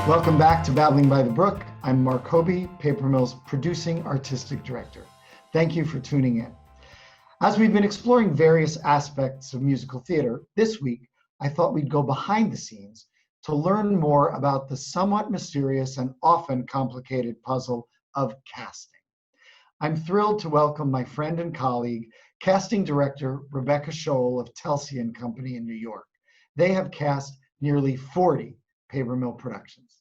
Welcome back to Babbling by the Brook. I'm Mark Hoebee, Paper Mill's producing artistic director. Thank you for tuning in. As we've been exploring various aspects of musical theater, this week I thought we'd go behind the scenes to learn more about the somewhat mysterious and often complicated puzzle of casting. I'm thrilled to welcome my friend and colleague, casting director Rebecca Scholl of telsey+company in New York. They have cast nearly 40 Paper Mill productions.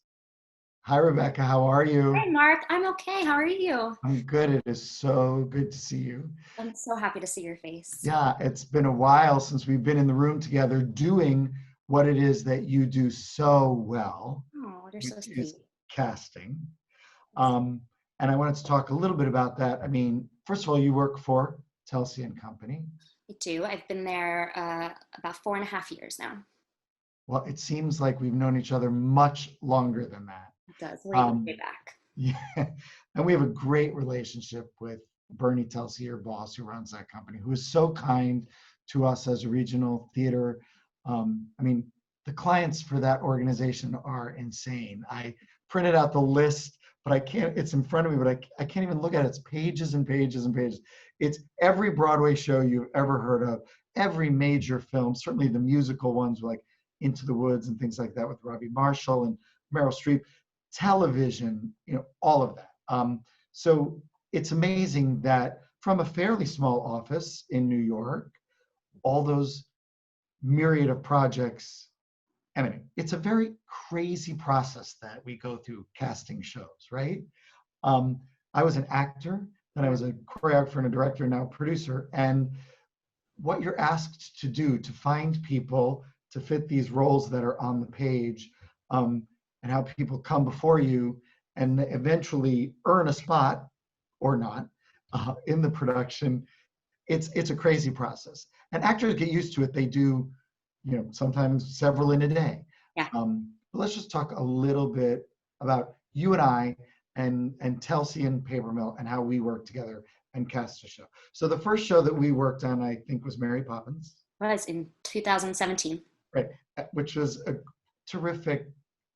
Hi, Rebecca. How are you? Hi, Mark. I'm okay. How are you? I'm good. It is so good to see you. I'm so happy to see your face. Yeah, it's been a while since we've been in the room together doing what it is that you do so well, Oh, you're so which is sweet. casting. And I wanted to talk a little bit about that. I mean, first of all, you work for telsey+company. I do. I've been there about 4.5 years now. Well, it seems like we've known each other much longer than that. It does. Way back. Yeah, and we have a great relationship with Bernie Telsey, your boss, who runs that company, who is so kind to us as a regional theater. I mean, the clients for that organization are insane. I printed out the list, but I can't, it's in front of me, but I can't even look at it. It's pages and pages and pages. It's every Broadway show you've ever heard of, every major film, certainly the musical ones like Into the Woods and things like that with Robbie Marshall and Meryl Streep, television, all of that. So it's amazing that from a fairly small office in New York, all those myriad of projects emanate. It's a very crazy process that we go through casting shows, right? I was an actor, then I was a choreographer and a director, now a producer, and what you're asked to do to find people to fit these roles that are on the page, and how people come before you and eventually earn a spot or not in the production. It's a crazy process. And actors get used to it. They do, sometimes several in a day. Yeah. But let's just talk a little bit about you and I and Telsey and Paper Mill and how we work together and cast a show. So the first show that we worked on, I think, was Mary Poppins. Was in 2017. Right, which was a terrific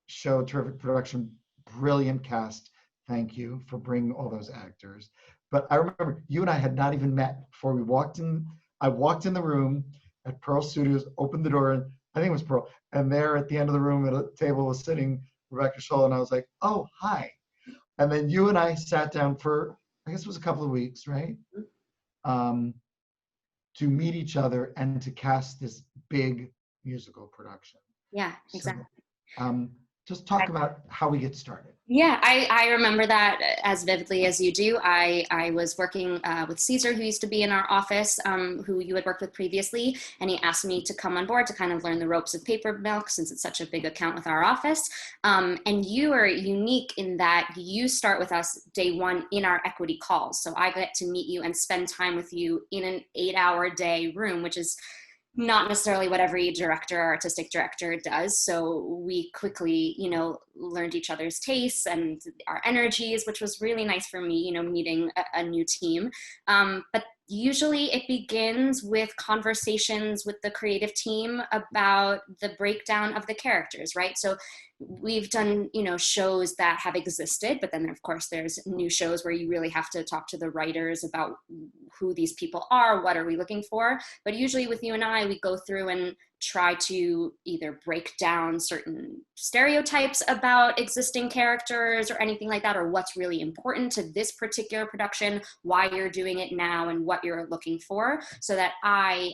show, terrific production, brilliant cast. Thank you for bringing all those actors. But I remember you and I had not even met before we walked in. I walked in the room at Pearl Studios, opened the door, and I think it was Pearl. And there at the end of the room at a table was sitting Rebecca Scholl, and I was like, oh, hi. And then you and I sat down for, I guess it was a couple of weeks, right? To meet each other and to cast this big musical production. Yeah, exactly. So, just talk about how we get started. Yeah, I remember that as vividly as you do. I was working with Caesar, who used to be in our office, who you had worked with previously, and he asked me to come on board to kind of learn the ropes of Paper Mill since it's such a big account with our office. And you are unique in that you start with us day one in our equity calls. So I get to meet you and spend time with you in an 8-hour day room, which is not necessarily what every director or artistic director does. So we quickly, learned each other's tastes and our energies, which was really nice for me, meeting a new team. But usually it begins with conversations with the creative team about the breakdown of the characters, right? So we've done, shows that have existed, but then of course there's new shows where you really have to talk to the writers about who these people are, what are we looking for. But usually with you and I, we go through and try to either break down certain stereotypes about existing characters or anything like that, or what's really important to this particular production, why you're doing it now, and what you're looking for, so that I,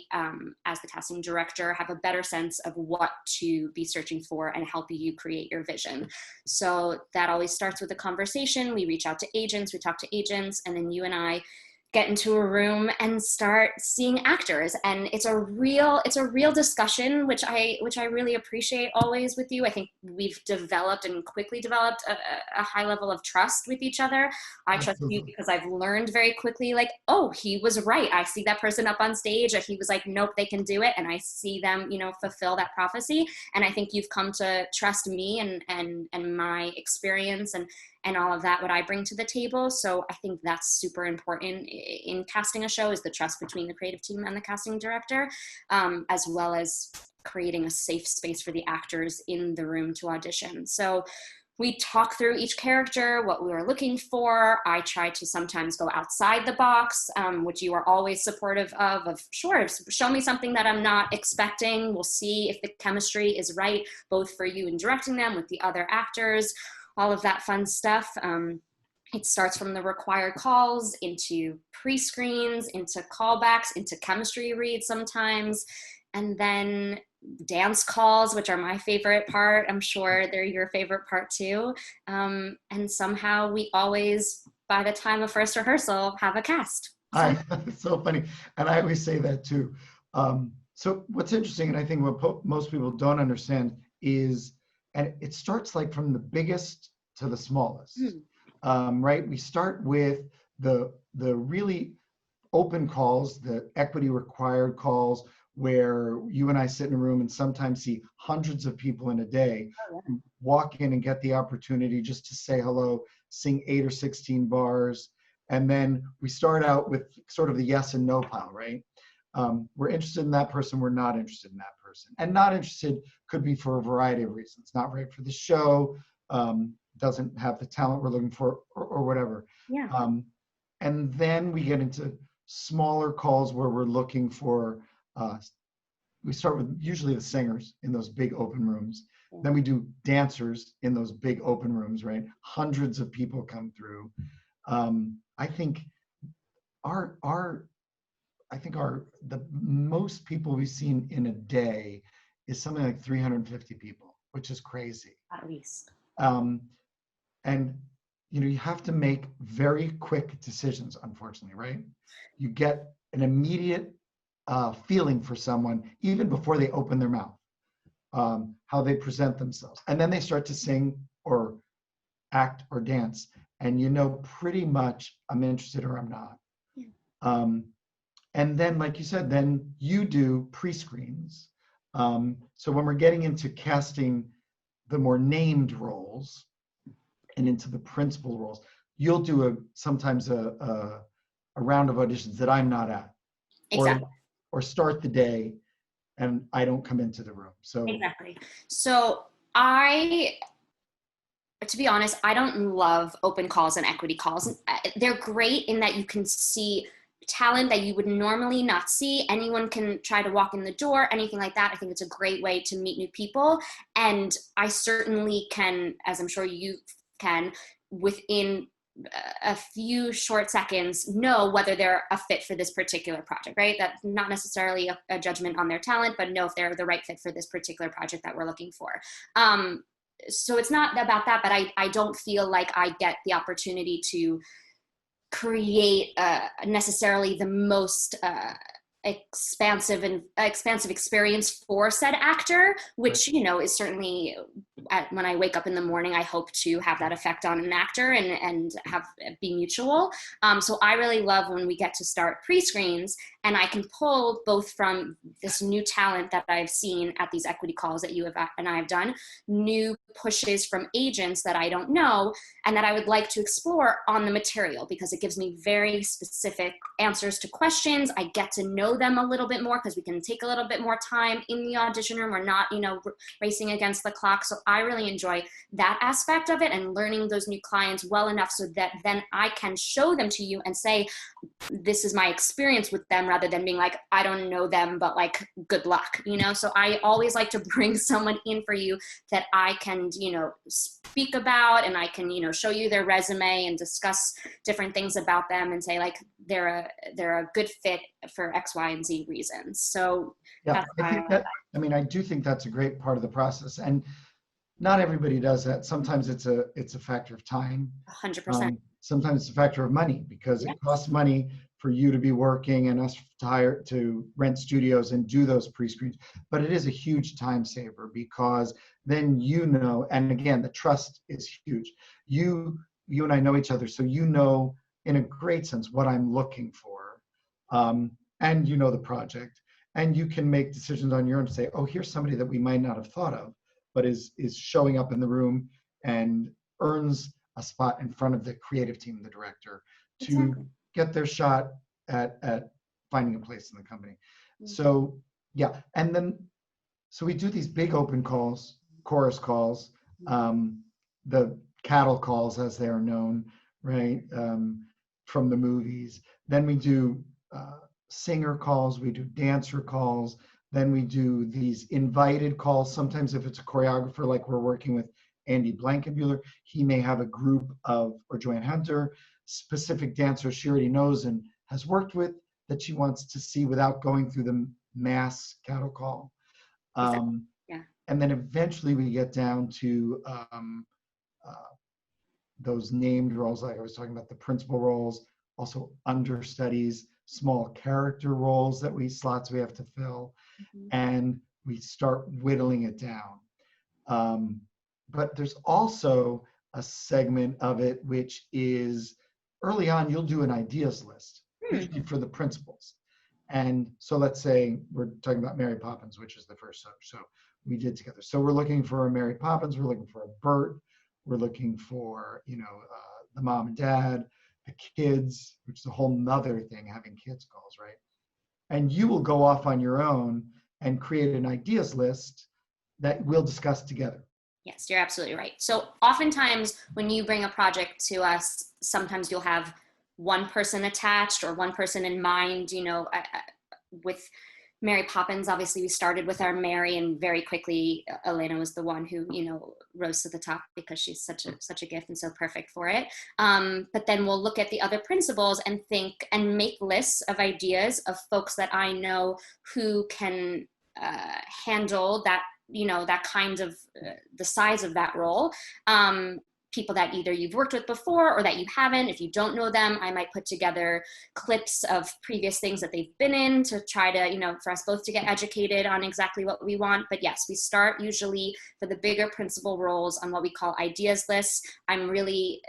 as the casting director, have a better sense of what to be searching for and help you create your vision. So that always starts with a conversation. We reach out to agents, we talk to agents, and then you and I get into a room and start seeing actors. And it's a real discussion, which I really appreciate always with you. I think we've developed and quickly developed a high level of trust with each other. I trust you because I've learned very quickly, like, oh, he was right. I see that person up on stage, or he was like, nope, they can do it. And I see them, fulfill that prophecy. And I think you've come to trust me and my experience and all of that, what I bring to the table. So I think that's super important in casting a show, is the trust between the creative team and the casting director, as well as creating a safe space for the actors in the room to audition. So we talk through each character, what we were looking for. I try to sometimes go outside the box, which you are always supportive of sure, show me something that I'm not expecting. We'll see if the chemistry is right, both for you in directing them with the other actors, all of that fun stuff. It starts from the required calls into pre-screens, into callbacks, into chemistry reads sometimes, and then dance calls, which are my favorite part. I'm sure they're your favorite part too. And somehow we always, by the time of first rehearsal, have a cast. It's so funny. And I always say that too. So what's interesting, and I think what most people don't understand is, and it starts like from the biggest to the smallest, right? We start with the really open calls, the equity required calls, where you and I sit in a room and sometimes see hundreds of people in a day walk in and get the opportunity just to say hello, sing 8 or 16 bars. And then we start out with sort of the yes and no pile, right? We're interested in that person, we're not interested in that person. And not interested could be for a variety of reasons. Not right for the show, doesn't have the talent we're looking for, or whatever. Yeah. And then we get into smaller calls where we're looking for, we start with usually the singers in those big open rooms. Then we do dancers in those big open rooms, right? Hundreds of people come through. I think the most people we've seen in a day is something like 350 people, which is crazy. At least. And you have to make very quick decisions, unfortunately, right? You get an immediate feeling for someone even before they open their mouth, how they present themselves. And then they start to sing or act or dance. And pretty much I'm interested or I'm not. Yeah. And then, like you said, then you do pre-screens. So when we're getting into casting the more named roles and into the principal roles, you'll do sometimes a round of auditions that I'm not at. Exactly. Or start the day and I don't come into the room. So exactly. So to be honest, I don't love open calls and equity calls. They're great in that you can see talent that you would normally not see. Anyone can try to walk in the door, anything like that. I think it's a great way to meet new people. And I certainly can, as I'm sure you can, within a few short seconds, know whether they're a fit for this particular project, right? That's not necessarily a judgment on their talent, but know if they're the right fit for this particular project that we're looking for. So it's not about that, but I don't feel like I get the opportunity to create necessarily the most expansive experience for said actor, which is certainly when I wake up in the morning, I hope to have that effect on an actor and have it be mutual. So I really love when we get to start pre-screens and I can pull both from this new talent that I've seen at these equity calls that you have and I have done, new pushes from agents that I don't know and that I would like to explore on the material, because it gives me very specific answers to questions. I get to know them a little bit more because we can take a little bit more time in the audition room. We're not, racing against the clock. So I really enjoy that aspect of it and learning those new clients well enough so that then I can show them to you and say, this is my experience with them, rather than being like, I don't know them, but like, good luck, So I always like to bring someone in for you that I can, speak about, and I can, show you their resume and discuss different things about them and say like, they're a good fit for X, Y, and Z reasons. So yeah, I do think that's a great part of the process, and not everybody does that. Sometimes it's a factor of time. 100%. Sometimes it's a factor of money, because it costs money for you to be working and us to rent studios and do those pre-screens. But it is a huge time saver, because then and again, the trust is huge. You and I know each other, so in a great sense what I'm looking for, and the project, and you can make decisions on your own to say, oh, here's somebody that we might not have thought of, but is showing up in the room and earns a spot in front of the creative team, the director, to get their shot at finding a place in the company. Mm-hmm. So yeah, and then so we do these big open calls, chorus calls, the cattle calls, as they are known, right, from the movies. Then we do singer calls, we do dancer calls, then we do these invited calls. Sometimes if it's a choreographer, like we're working with Andy Blankenbuehler, he may have a group of, or Joanne Hunter, specific dancers she already knows and has worked with that she wants to see without going through the mass cattle call. Exactly. Yeah. And then eventually we get down to those named roles, like I was talking about, the principal roles, also understudies, small character roles that slots we have to fill, and we start whittling it down. But there's also a segment of it which is early on, you'll do an ideas list, usually for the principals. And so let's say we're talking about Mary Poppins, which is the first show we did together. So we're looking for a Mary Poppins, we're looking for a Bert, we're looking for, the mom and dad, the kids, which is a whole nother thing, having kids calls, right? And you will go off on your own and create an ideas list that we'll discuss together. Yes, you're absolutely right. So oftentimes when you bring a project to us, sometimes you'll have one person attached or one person in mind. With Mary Poppins, obviously we started with our Mary, and very quickly Elena was the one who, rose to the top because she's such a gift and so perfect for it. But then we'll look at the other principals and think and make lists of ideas of folks that I know who can handle that, that kind of the size of that role. People that either you've worked with before or that you haven't. If you don't know them, I might put together clips of previous things that they've been in to try to, for us both to get educated on exactly what we want. But yes, we start usually for the bigger principal roles on what we call ideas lists. I'm really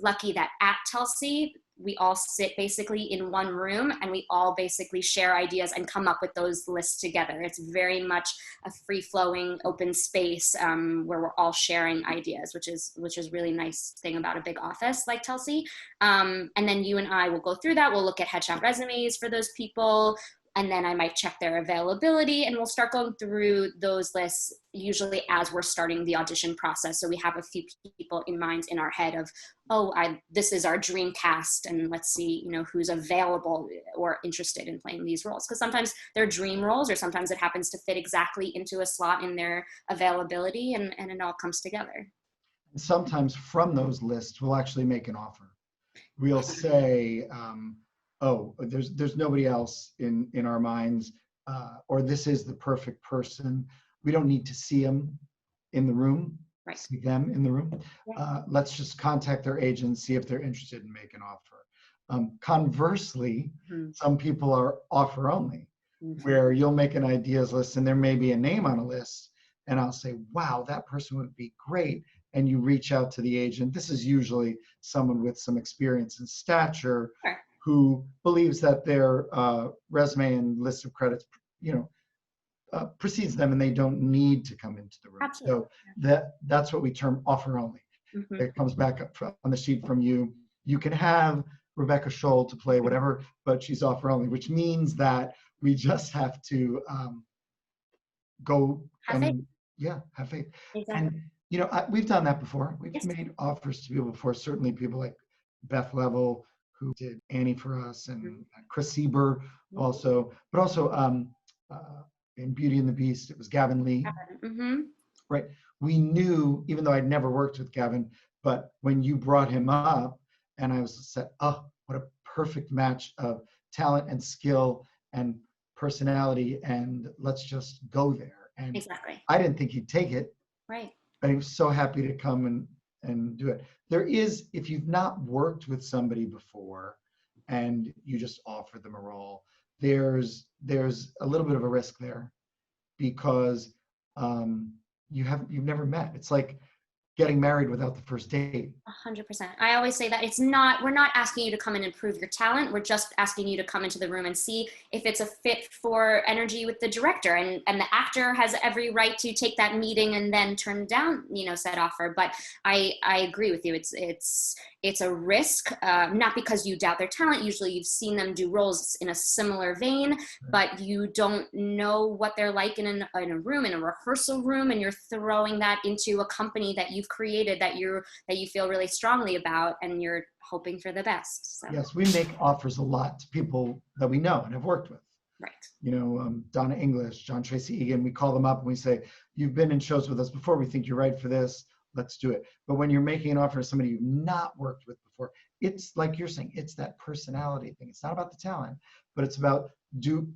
lucky that at Telsey, we all sit basically in one room and we all basically share ideas and come up with those lists together. It's very much a free-flowing open space where we're all sharing ideas, which is really nice thing about a big office like Telsey. And then you and I will go through that. We'll look at headshot resumes for those people. And then I might check their availability, and we'll start going through those lists usually as we're starting the audition process. So we have a few people in mind in our head of, this is our dream cast, and let's see, who's available or interested in playing these roles. Because sometimes they're dream roles, or sometimes it happens to fit exactly into a slot in their availability, and it all comes together. Sometimes from those lists, we'll actually make an offer. We'll say, there's nobody else in our minds, or this is the perfect person. We don't need to see them in the room, right. See them in the room. Let's just contact their agent, see if they're interested in making an offer. Conversely, some people are offer only, where you'll make an ideas list and there may be a name on a list, and I'll say, wow, that person would be great. And you reach out to the agent. This is usually someone with some experience and stature, sure, who believes that their resume and list of credits, precedes them and they don't need to come into the room. Absolutely. So that's what we term offer only. It comes back up on the sheet from you. You can have Rebecca Scholl to play whatever, but she's offer only, which means that we just have to go have faith. Have faith. Exactly. And we've done that before. We've Yes. made offers to people before. Certainly people like Beth Level, who did Annie for us, and Chris Sieber also, but also in Beauty and the Beast, it was Gavin Lee. Right. We knew, even though I'd never worked with Gavin, but when you brought him up, and I was said, oh, what a perfect match of talent and skill and personality, and let's just go there. And exactly. I didn't think he'd take it. Right. But he was so happy to come and do it. There is, if you've not worked with somebody before and you just offer them a role, there's a little bit of a risk there, because you've never met. It's like getting married without the first date. 100%. I always say that we're not asking you to come in and prove your talent. We're just asking you to come into the room and see if it's a fit for energy with the director, and the actor has every right to take that meeting and then turn down, said offer. But I agree with you. It's a risk, not because you doubt their talent. Usually you've seen them do roles in a similar vein, but you don't know what they're like in a room, in a rehearsal room, and you're throwing that into a company that you you've created that you feel really strongly about, and you're hoping for the best. So. Yes, we make offers a lot to people that we know and have worked with. Right. You know, Donna English, John Tracy Egan, we call them up and we say, you've been in shows with us before. We think you're right for this. Let's do it. But when you're making an offer to somebody you've not worked with before, it's like you're saying, it's that personality thing. It's not about the talent, but it's about, do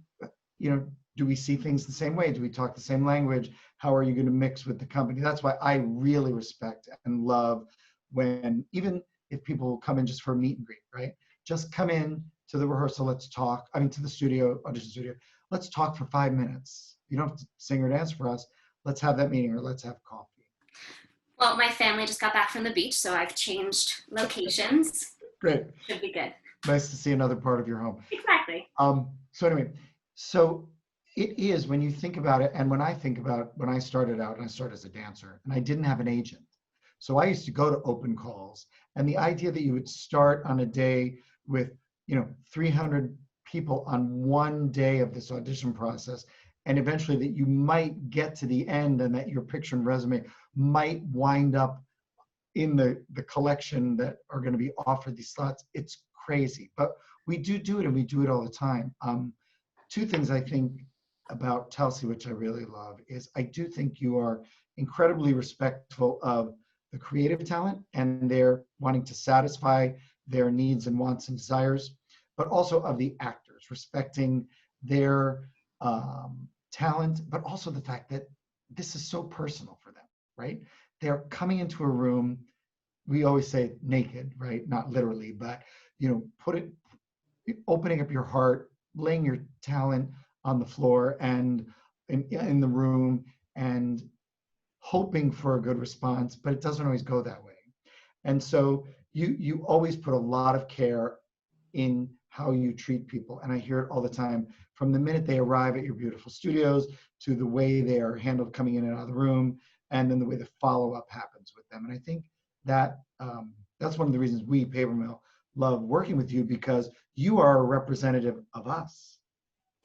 we see things the same way? Do we talk the same language? How are you going to mix with the company? That's why I really respect and love when, even if people come in just for a meet and greet, right? Just come in to the rehearsal, let's talk. I mean, to the studio, audition studio, let's talk for 5 minutes. You don't have to sing or dance for us. Let's have that meeting, or let's have coffee. Well, my family just got back from the beach, so I've changed locations. Great. Should be good. Nice to see another part of your home. Exactly. So anyway, so it is, when you think about it, and when I think about when I started out, and I started as a dancer, and I didn't have an agent. So I used to go to open calls, and the idea that you would start on a day with, 300 people on one day of this audition process, and eventually that you might get to the end and that your picture and resume might wind up in the collection that are going to be offered these slots, it's crazy. But we do it, and we do it all the time. Two things I think about Telsey, which I really love, is I do think you are incredibly respectful of the creative talent and their wanting to satisfy their needs and wants and desires, but also of the actors, respecting their talent, but also the fact that this is so personal for them, right? They're coming into a room, we always say naked, right? Not literally, but opening up your heart, laying your talent on the floor and in the room, and hoping for a good response, but it doesn't always go that way. And so you always put a lot of care in how you treat people. And I hear it all the time, from the minute they arrive at your beautiful studios to the way they are handled coming in and out of the room, and then the way the follow-up happens with them. And I think that that's one of the reasons we, Paper Mill, love working with you, because you are a representative of us,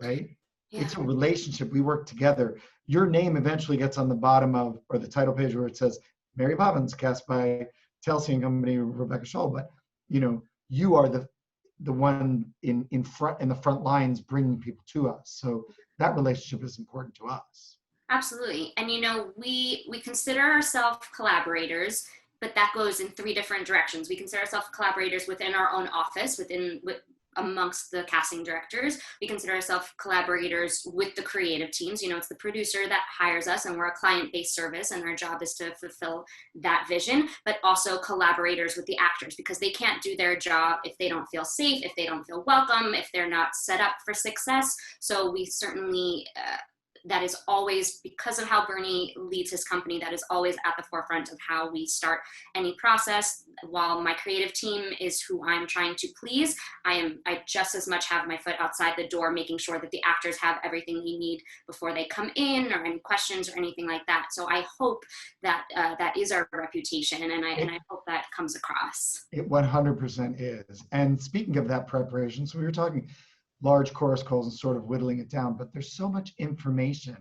right? Yeah. It's a relationship. We work together. Your name eventually gets on the bottom of, or the title page, where it says Mary Poppins, cast by telsey+company, Rebecca Scholl. But you are the one in the front lines, bringing people to us. So that relationship is important to us. Absolutely. And we consider ourselves collaborators, but that goes in 3 different directions. We consider ourselves collaborators within our own office, amongst the casting directors. We consider ourselves collaborators with the creative teams. It's the producer that hires us, and we're a client-based service, and our job is to fulfill that vision, but also collaborators with the actors, because they can't do their job if they don't feel safe, if they don't feel welcome, if they're not set up for success. So we certainly, that is always, because of how Bernie leads his company, that is always at the forefront of how we start any process. While my creative team is who I'm trying to please, I just as much have my foot outside the door, making sure that the actors have everything they need before they come in, or any questions or anything like that. So I hope that that is our reputation, and I hope that comes across. It 100% is. And speaking of that preparation, so we were talking large chorus calls and sort of whittling it down, but there's so much information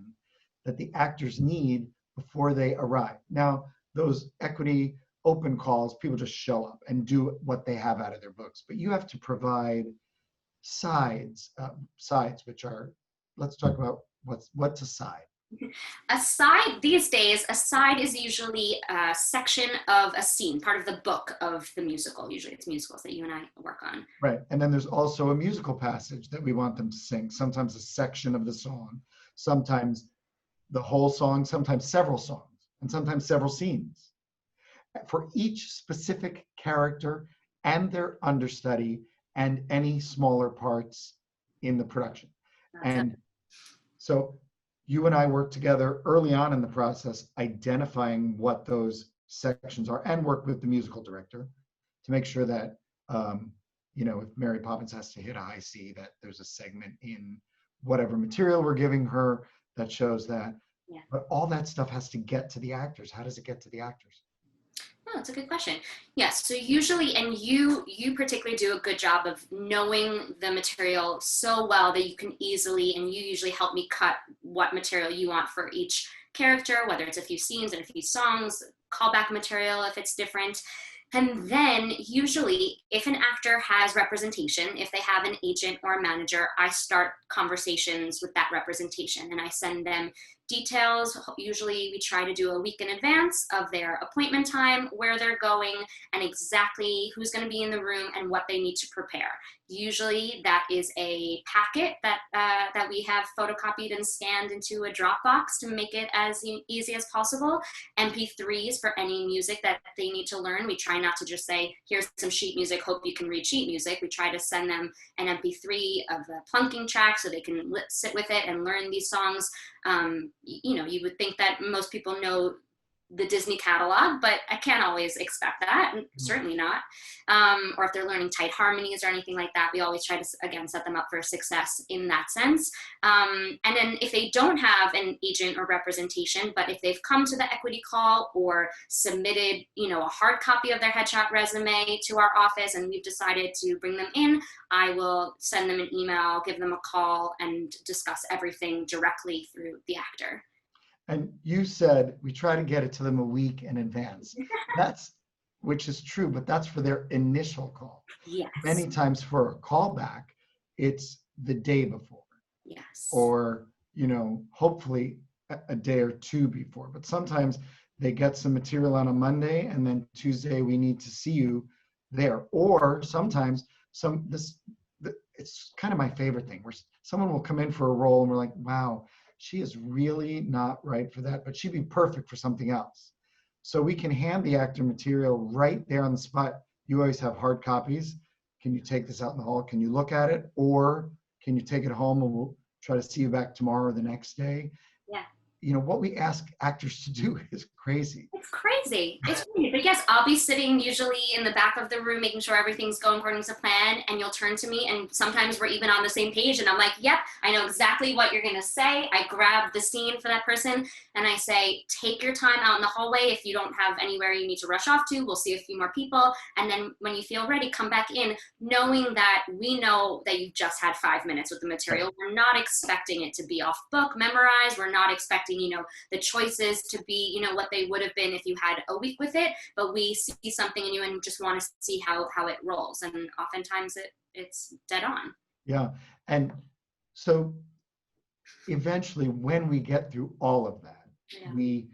that the actors need before they arrive. Now, those equity open calls, people just show up and do what they have out of their books, but you have to provide sides, which are, let's talk about what's a side. A side, these days, a side is usually a section of a scene, part of the book of the musical. Usually it's musicals that you and I work on. Right. And then there's also a musical passage that we want them to sing. Sometimes a section of the song, sometimes the whole song, sometimes several songs, and sometimes several scenes. For each specific character and their understudy and any smaller parts in the production. So you and I work together early on in the process, identifying what those sections are, and work with the musical director to make sure that, if Mary Poppins has to hit a high C, that there's a segment in whatever material we're giving her that shows that. Yeah. But all that stuff has to get to the actors. How does it get to the actors? Oh, that's a good question. Yes, so usually, and you particularly do a good job of knowing the material so well that you can easily, and you usually help me cut what material you want for each character, whether it's a few scenes and a few songs, callback material if it's different. And then usually if an actor has representation, if they have an agent or a manager, I start conversations with that representation and I send them details. Usually we try to do a week in advance of their appointment time, where they're going, and exactly who's going to be in the room and what they need to prepare. Usually that is a packet that we have photocopied and scanned into a Dropbox to make it as easy as possible. MP3s for any music that they need to learn. We try not to just say, here's some sheet music, hope you can read sheet music. We try to send them an MP3 of the plunking track so they can sit with it and learn these songs. You would think that most people know the Disney catalog, but I can't always expect that, and certainly not. Or if they're learning tight harmonies or anything like that, we always try to, again, set them up for success in that sense. And then if they don't have an agent or representation, but if they've come to the equity call or submitted, a hard copy of their headshot resume to our office and we've decided to bring them in, I will send them an email, give them a call, and discuss everything directly through the actor. And you said we try to get it to them a week in advance. Which is true, but that's for their initial call. Yes. Many times for a callback, it's the day before. Yes. Or, hopefully a day or two before. But sometimes they get some material on a Monday and then Tuesday we need to see you there. Or sometimes it's kind of my favorite thing where someone will come in for a role and we're like, wow, she is really not right for that, but she'd be perfect for something else. So we can hand the actor material right there on the spot. You always have hard copies. Can you take this out in the hall? Can you look at it? Or can you take it home and we'll try to see you back tomorrow or the next day? Yeah. What we ask actors to do is crazy. It's crazy. It's crazy. But yes, I'll be sitting usually in the back of the room, making sure everything's going according to plan. And you'll turn to me, and sometimes we're even on the same page. And I'm like, yep, I know exactly what you're going to say. I grab the scene for that person and I say, take your time out in the hallway. If you don't have anywhere you need to rush off to, we'll see a few more people. And then when you feel ready, come back in, knowing that we know that you've just had 5 minutes with the material. We're not expecting it to be off book, memorized. We're not expecting, the choices to be, what they would have been if you had a week with it, but we see something in you and just want to see how it rolls. And oftentimes it's dead on. Yeah. And so eventually when we get through all of that, we,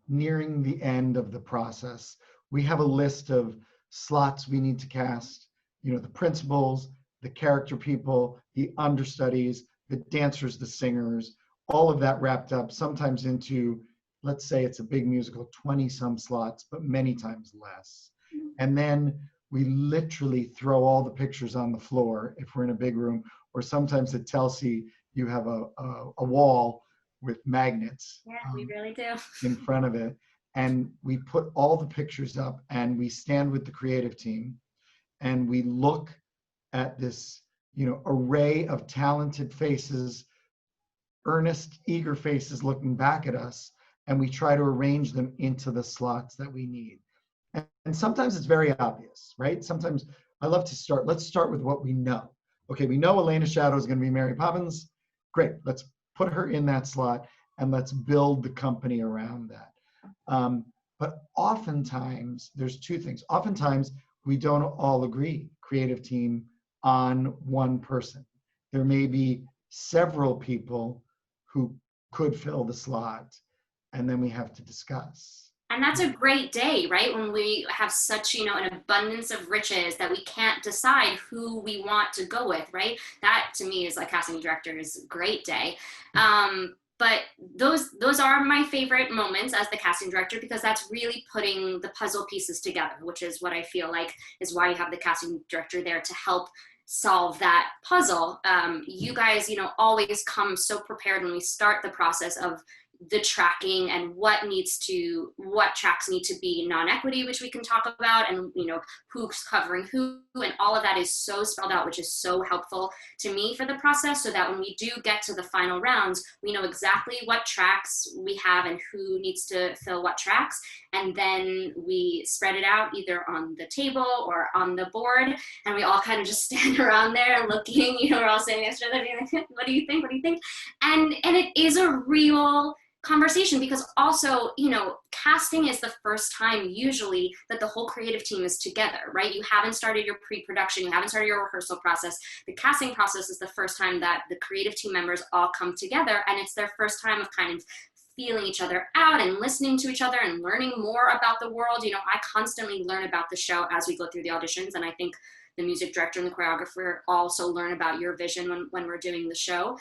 nearing the end of the process, we have a list of slots we need to cast, the principals, the character people, the understudies, the dancers, the singers, all of that wrapped up sometimes into, let's say it's a big musical, 20 some slots, but many times less. And then we literally throw all the pictures on the floor if we're in a big room, or sometimes at Telsey, you have a wall with magnets. Yeah, we really do. In front of it. And we put all the pictures up and we stand with the creative team and we look at this, array of talented faces, earnest, eager faces looking back at us, and we try to arrange them into the slots that we need. And sometimes it's very obvious, right? Sometimes I love to let's start with what we know. Okay, we know Elena Shadow is going to be Mary Poppins. Great, let's put her in that slot and let's build the company around that. But oftentimes, there's two things. Oftentimes, we don't all agree, creative team, on one person. There may be several people who could fill the slot, and then we have to discuss. And that's a great day, right? When we have such, an abundance of riches that we can't decide who we want to go with, right? That to me is like casting director's great day. But those are my favorite moments as the casting director, because that's really putting the puzzle pieces together, which is what I feel like is why you have the casting director there to help solve that puzzle. You guys, always come so prepared when we start the process of the tracking and what tracks need to be non-equity, which we can talk about, and who's covering who, and all of that is so spelled out, which is so helpful to me for the process, so that when we do get to the final rounds, we know exactly what tracks we have and who needs to fill what tracks, and then we spread it out either on the table or on the board, and we all kind of just stand around there looking, we're all sitting next to each other being like, what do you think, and it is a real conversation, because also, you know, casting is the first time usually that the whole creative team is together, right? You haven't started your pre-production, you haven't started your rehearsal process. The casting process is the first time that the creative team members all come together, and it's their first time of kind of feeling each other out and listening to each other and learning more about the world. You know, I constantly learn about the show as we go through the auditions, and I think the music director and the choreographer also learn about your vision when we're doing the show.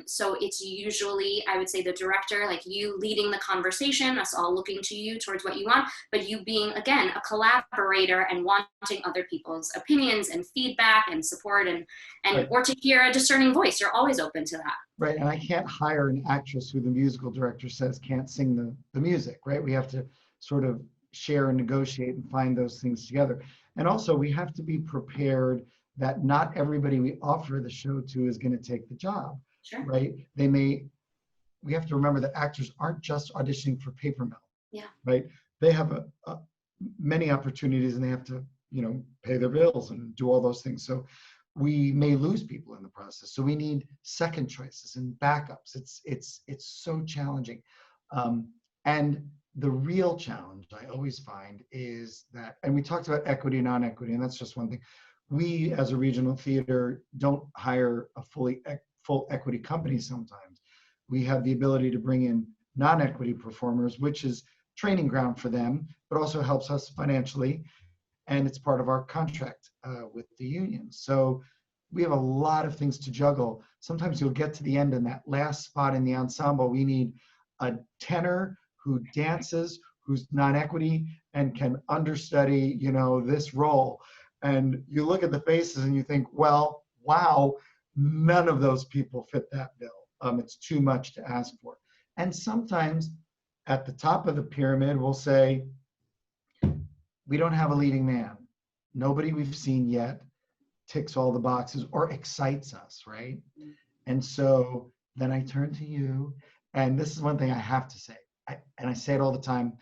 So it's usually, I would say, the director, like you leading the conversation, us all looking to you towards what you want, but you being, again, a collaborator and wanting other people's opinions and feedback and support and Right. or to hear a discerning voice. You're always open to that. Right, and I can't hire an actress who the musical director says can't sing the music, right? We have to sort of share and negotiate and find those things together. And also we have to be prepared that not everybody we offer the show to is going to take the job, Sure. right? We have to remember that actors aren't just auditioning for paper mill, Yeah. right? They have many opportunities, and they have to, you know, pay their bills and do all those things. So we may lose people in the process. So we need second choices and backups. It's so challenging. And the real challenge I always find is that, and we talked about equity and non-equity, and that's just one thing. We as a regional theater don't hire a full equity company sometimes. We have the ability to bring in non-equity performers, which is training ground for them, but also helps us financially. And it's part of our contract with the union. So we have a lot of things to juggle. Sometimes you'll get to the end, and that last spot in the ensemble, we need a tenor who dances, who's non-equity and can understudy, you know, this role. And you look at the faces and you think, well, wow, none of those people fit that bill. It's too much to ask for. And sometimes at the top of the pyramid, we'll say, we don't have a leading man. Nobody we've seen yet ticks all the boxes or excites us, right? And so then I turn to you, and this is one thing I have to say, and I say it all the time.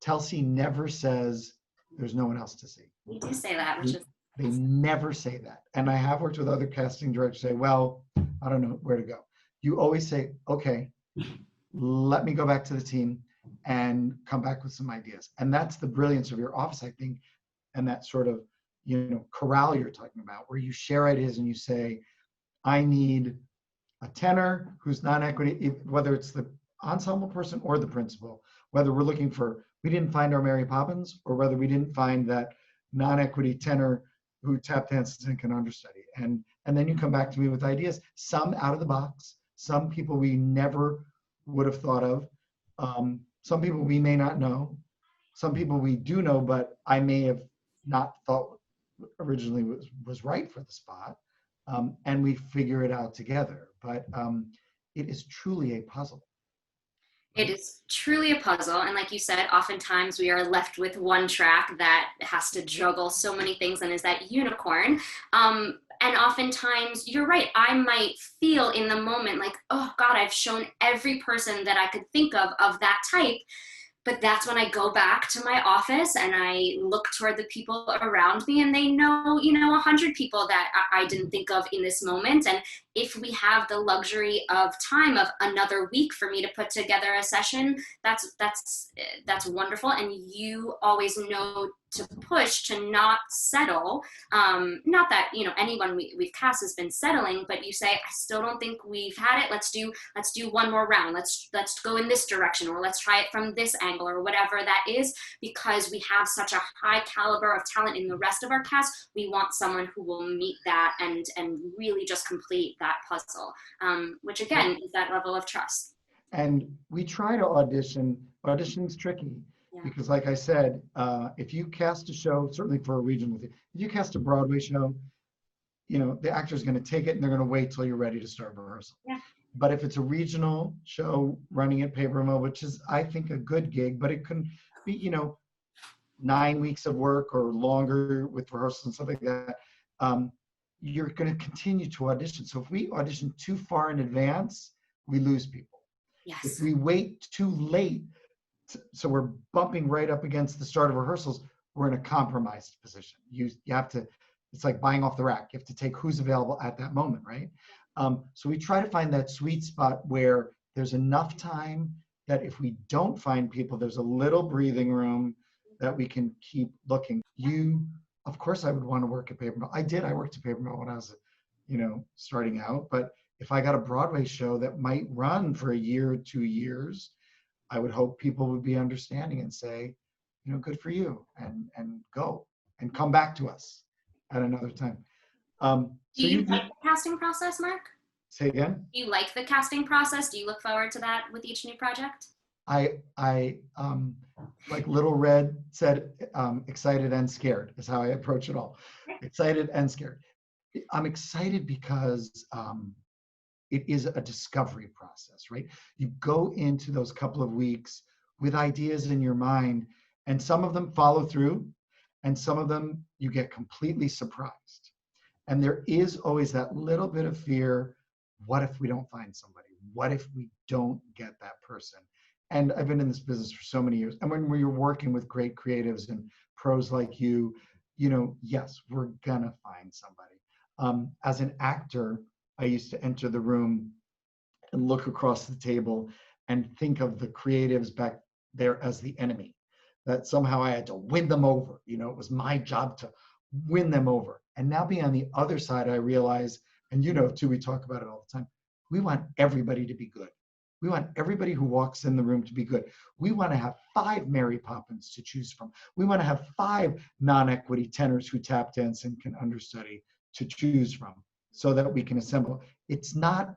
Telsey never says there's no one else to see. We do say that, which is They never say that. And I have worked with other casting directors say, well, I don't know where to go. You always say, okay, let me go back to the team and come back with some ideas. And that's the brilliance of your office, I think, and that sort of, you know, corral you're talking about, where you share ideas and you say, I need a tenor who's non-equity, whether it's the ensemble person or the principal, whether we're looking for, we didn't find our Mary Poppins, or whether we didn't find that non-equity tenor who tap dances and can understudy. And then you come back to me with ideas, some out of the box, some people we never would have thought of, some people we may not know, some people we do know, but I may have not thought originally was right for the spot. And we figure it out together. But it is truly a puzzle. It is truly a puzzle. And like you said, oftentimes we are left with one track that has to juggle so many things and is that unicorn. And oftentimes, you're right, I might feel in the moment like, oh God, I've shown every person that I could think of that type. But that's when I go back to my office and I look toward the people around me, and they know, you know, 100 people that I didn't think of in this moment. And if we have the luxury of time of another week for me to put together a session, that's wonderful. And you always know to push to not settle. Not that, you know, anyone we've cast has been settling, but you say, I still don't think we've had it. Let's do one more round. Let's go in this direction, or let's try it from this angle, or whatever that is, because we have such a high caliber of talent in the rest of our cast. We want someone who will meet that and really just complete that puzzle, which again is that level of trust. And we try to audition. Auditioning's tricky. Yeah. Because like I said, if you cast a show, certainly for a regional theater, if you cast a Broadway show, you know, the actor's going to take it and they're going to wait till you're ready to start rehearsal. Yeah. But if it's a regional show running at Paper Mill, which is, I think, a good gig, but it can be, you know, 9 weeks of work or longer with rehearsals and stuff like that, you're going to continue to audition. So if we audition too far in advance, we lose people. Yes. If we wait too late, so we're bumping right up against the start of rehearsals, we're in a compromised position. You have to, it's like buying off the rack. You have to take who's available at that moment, right? So we try to find that sweet spot where there's enough time that if we don't find people, there's a little breathing room that we can keep looking. Of course, I would want to work at Paper Mill. I worked at Paper Mill when I was, starting out. But if I got a Broadway show that might run for a year or 2 years, I would hope people would be understanding and say, good for you, and go and come back to us at another time. Do you like the casting process, Mark? Say again? Do you like the casting process? Do you look forward to that with each new project? I like Little Red said, excited and scared is how I approach it all. Excited and scared. I'm excited because it is a discovery process, right? You go into those couple of weeks with ideas in your mind, and some of them follow through, and some of them you get completely surprised. And there is always that little bit of fear. What if we don't find somebody? What if we don't get that person? And I've been in this business for so many years. And when we're working with great creatives and pros like you, yes, we're gonna find somebody. As an actor, I used to enter the room and look across the table and think of the creatives back there as the enemy, that somehow I had to win them over. It was my job to win them over. And now being on the other side, I realize, and too, we talk about it all the time, we want everybody to be good. We want everybody who walks in the room to be good. We want to have 5 Mary Poppins to choose from. We want to have 5 non-equity tenors who tap dance and can understudy to choose from, so that we can assemble. It's not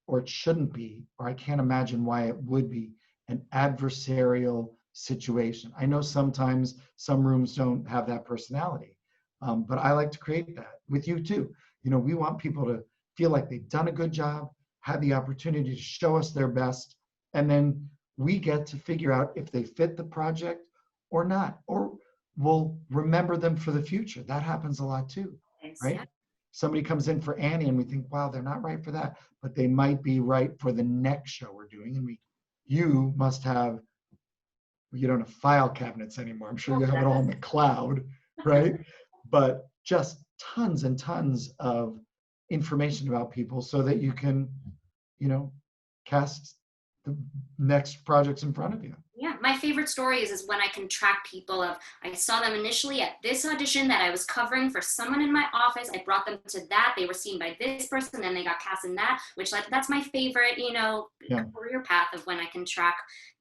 or it shouldn't be, or I can't imagine why it would be, an adversarial situation. I know sometimes some rooms don't have that personality, but I like to create that with you too. We want people to feel like they've done a good job, had the opportunity to show us their best, and then we get to figure out if they fit the project or not, or we'll remember them for the future. That happens a lot too, right? Yeah. Somebody comes in for Annie and we think, wow, they're not right for that, but they might be right for the next show we're doing. And you must have, you don't have file cabinets anymore. I'm sure you have it all in the cloud, right? But just tons and tons of information about people so that you can, cast the next projects in front of you. Yeah, my favorite story is when I can track people of, I saw them initially at this audition that I was covering for someone in my office. I brought them to that. They were seen by this person, then they got cast in that, which that's my favorite, career path of when I can track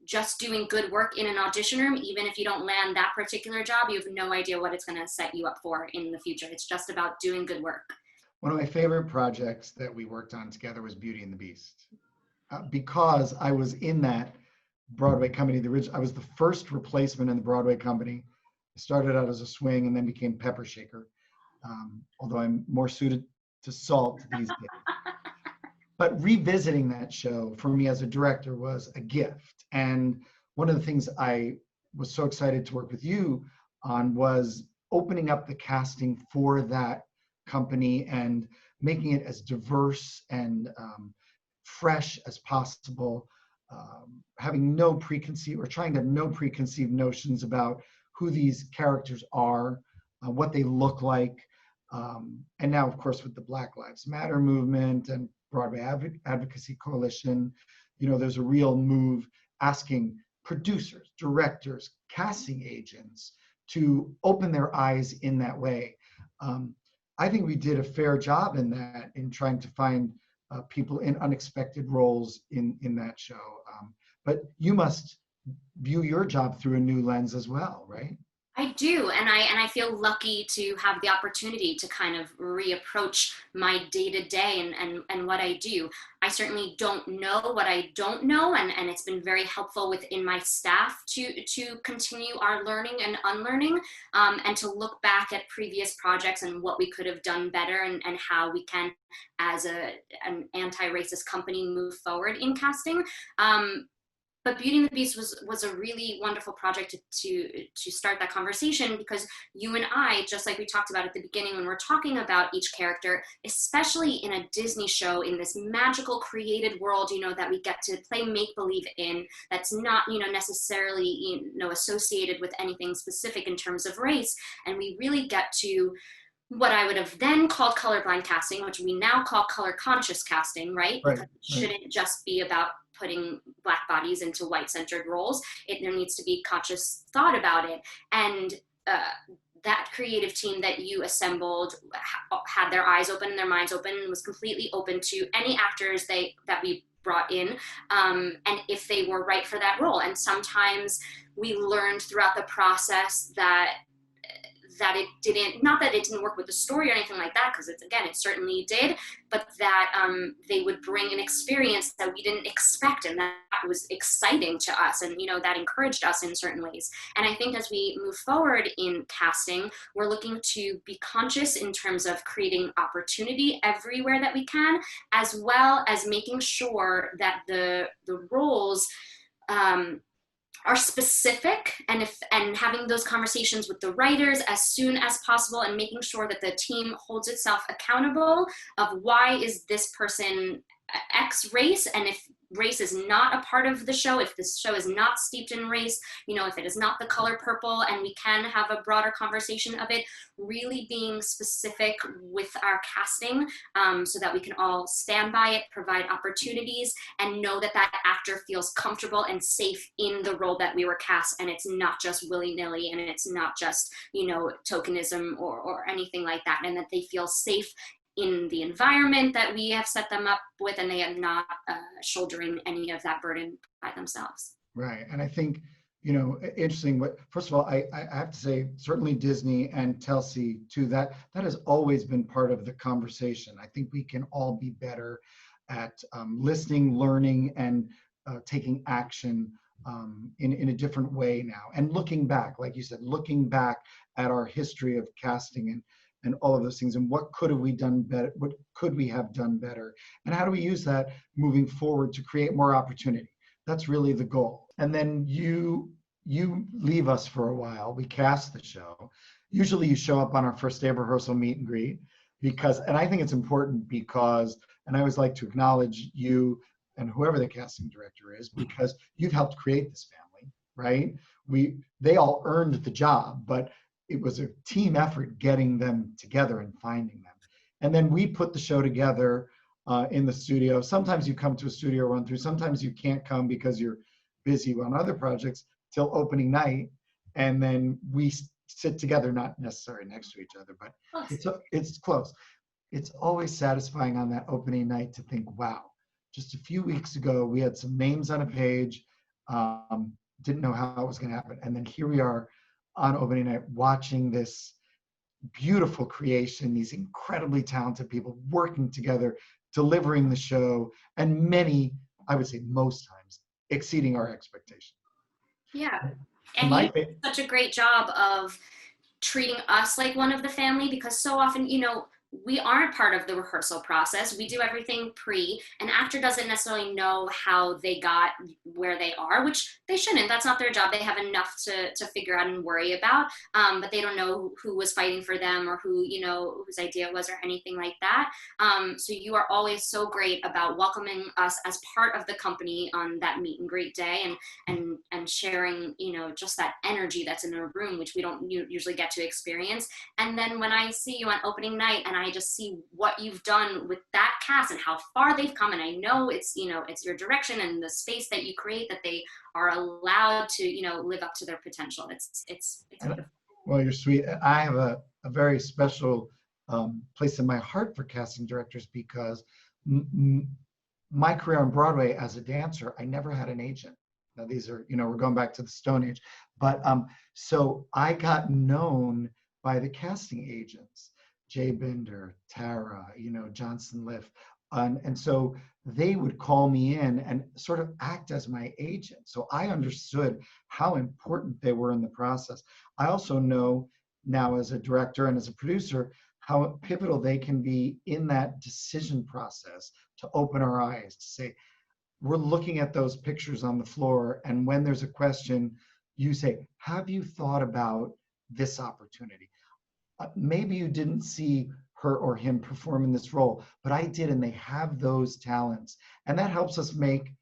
just doing good work in an audition room. Even if you don't land that particular job, you have no idea what it's going to set you up for in the future. It's just about doing good work. One of my favorite projects that we worked on together was Beauty and the Beast. Because I was in that Broadway company, I was the first replacement in the Broadway company. I started out as a swing and then became pepper shaker, although I'm more suited to salt these days. But revisiting that show for me as a director was a gift. And one of the things I was so excited to work with you on was opening up the casting for that company and making it as diverse and fresh as possible, having no preconceived, or trying to have no preconceived notions about who these characters are, what they look like. And now, of course, with the Black Lives Matter movement and Broadway Advocacy Coalition, there's a real move asking producers, directors, casting agents to open their eyes in that way. I think we did a fair job in that, in trying to find people in unexpected roles in that show. But you must view your job through a new lens as well, right? I do, and I feel lucky to have the opportunity to kind of reapproach my day-to-day and what I do. I certainly don't know what I don't know, and it's been very helpful within my staff to continue our learning and unlearning, and to look back at previous projects and what we could have done better, and how we can, as an anti-racist company, move forward in casting. But Beauty and the Beast was a really wonderful project to start that conversation, because you and I, just like we talked about at the beginning when we're talking about each character, especially in a Disney show, in this magical created world, that we get to play make-believe in, that's not, necessarily, associated with anything specific in terms of race. And we really get to what I would have then called colorblind casting, which we now call color conscious casting, right? Right, Because it right. shouldn't just be about putting Black bodies into white centered roles. There needs to be conscious thought about it. And that creative team that you assembled had their eyes open and their minds open and was completely open to any actors that we brought in, and if they were right for that role. And sometimes we learned throughout the process that it didn't, not that it didn't work with the story or anything like that, because it certainly did, but that they would bring an experience that we didn't expect, and that was exciting to us, and that encouraged us in certain ways. And I think as we move forward in casting, we're looking to be conscious in terms of creating opportunity everywhere that we can, as well as making sure that the roles are specific, and having those conversations with the writers as soon as possible, and making sure that the team holds itself accountable of why is this person X race, and if race is not a part of the show, if this show is not steeped in race, if it is not the color purple, and we can have a broader conversation of it, really being specific with our casting, so that we can all stand by it, provide opportunities, and know that that actor feels comfortable and safe in the role that we were cast, and it's not just willy-nilly, and it's not just tokenism or anything like that, and that they feel safe in the environment that we have set them up with, and they are not shouldering any of that burden by themselves. Right. And I think, interesting. First of all, I have to say, certainly Disney and Telsey too, that has always been part of the conversation. I think we can all be better at listening, learning, and taking action in a different way now. And looking back, like you said, looking back at our history of casting and all of those things, and what could have we done better? What could we have done better? And how do we use that moving forward to create more opportunity? That's really the goal. And then you leave us for a while. We cast the show. Usually you show up on our first day of rehearsal meet and greet, and I think it's important because, and I always like to acknowledge you and whoever the casting director is, because you've helped create this family, right? They all earned the job, but it was a team effort getting them together and finding them. And then we put the show together in the studio. Sometimes you come to a studio run through, sometimes you can't come because you're busy on other projects till opening night. And then we sit together, not necessarily next to each other, but it's close. It's always satisfying on that opening night to think, wow, just a few weeks ago, we had some names on a page, didn't know how it was going to happen. And then here we are on opening night watching this beautiful creation, these incredibly talented people working together, delivering the show, and many, I would say most times, exceeding our expectations. Yeah. And you did such a great job of treating us like one of the family, because so often, we aren't part of the rehearsal process. We do everything pre. An actor doesn't necessarily know how they got where they are, which they shouldn't. That's not their job. They have enough to figure out and worry about, but they don't know who was fighting for them, or who, whose idea it was, or anything like that. So you are always so great about welcoming us as part of the company on that meet and greet day, and sharing, just that energy that's in a room, which we don't usually get to experience. And then when I see you on opening night, and I just see what you've done with that cast and how far they've come, and I know it's it's your direction and the space that you create, that they are allowed to live up to their potential. It's beautiful. Well, you're sweet. I have a very special place in my heart for casting directors, because my career on Broadway as a dancer, I never had an agent. Now these are, we're going back to the Stone Age, but so I got known by the casting agents. Jay Binder, Tara, Johnson Liff. And so they would call me in and sort of act as my agent. So I understood how important they were in the process. I also know now as a director and as a producer, how pivotal they can be in that decision process to open our eyes, to say, we're looking at those pictures on the floor, and when there's a question, you say, have you thought about this opportunity? Maybe you didn't see her or him perform in this role, but I did, and they have those talents. And that helps us make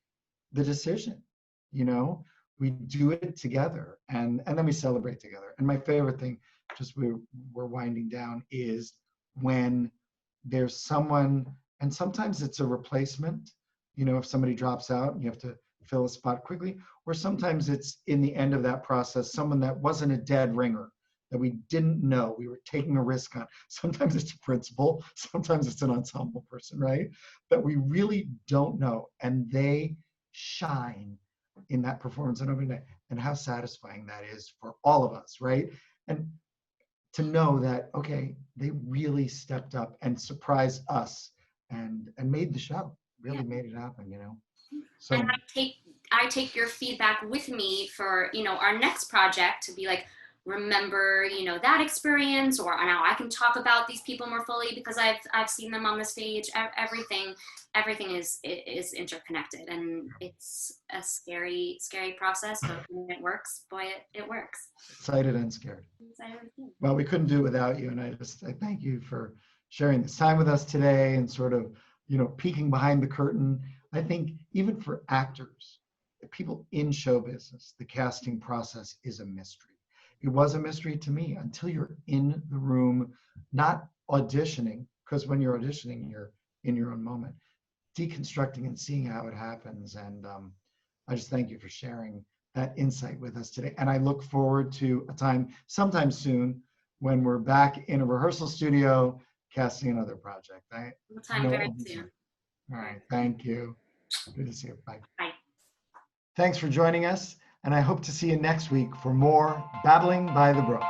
the decision. We do it together, and then we celebrate together. And my favorite thing, just we're winding down, is when there's someone, and sometimes it's a replacement, you know, if somebody drops out and you have to fill a spot quickly, or sometimes it's in the end of that process, someone that wasn't a dead ringer, that we didn't know we were taking a risk on. Sometimes it's a principal, sometimes it's an ensemble person, right? That we really don't know, and they shine in that performance and opening night, and how satisfying that is for all of us, right? And to know that, okay, they really stepped up and surprised us and made the show, really made it happen, you know? So And I take your feedback with me for, you know, our next project, to be like, remember, you know, that experience, or now I can talk about these people more fully because I've seen them on the stage. Everything is interconnected, and it's a scary process, but when it works, boy, it works. excited and scared. Excited. Well, we couldn't do it without you, and I thank you for sharing this time with us today and sort of, you know, peeking behind the curtain. I think even for actors, people in show business, the casting process is a mystery. It was a mystery to me until you're in the room, not auditioning, because when you're auditioning, you're in your own moment, deconstructing and seeing how it happens. And I just thank you for sharing that insight with us today. And I look forward to a time sometime soon when we're back in a rehearsal studio casting another project. Time very soon. All right. Thank you. Good to see you. Bye. Bye. Thanks for joining us. And I hope to see you next week for more Babbling by the Brook.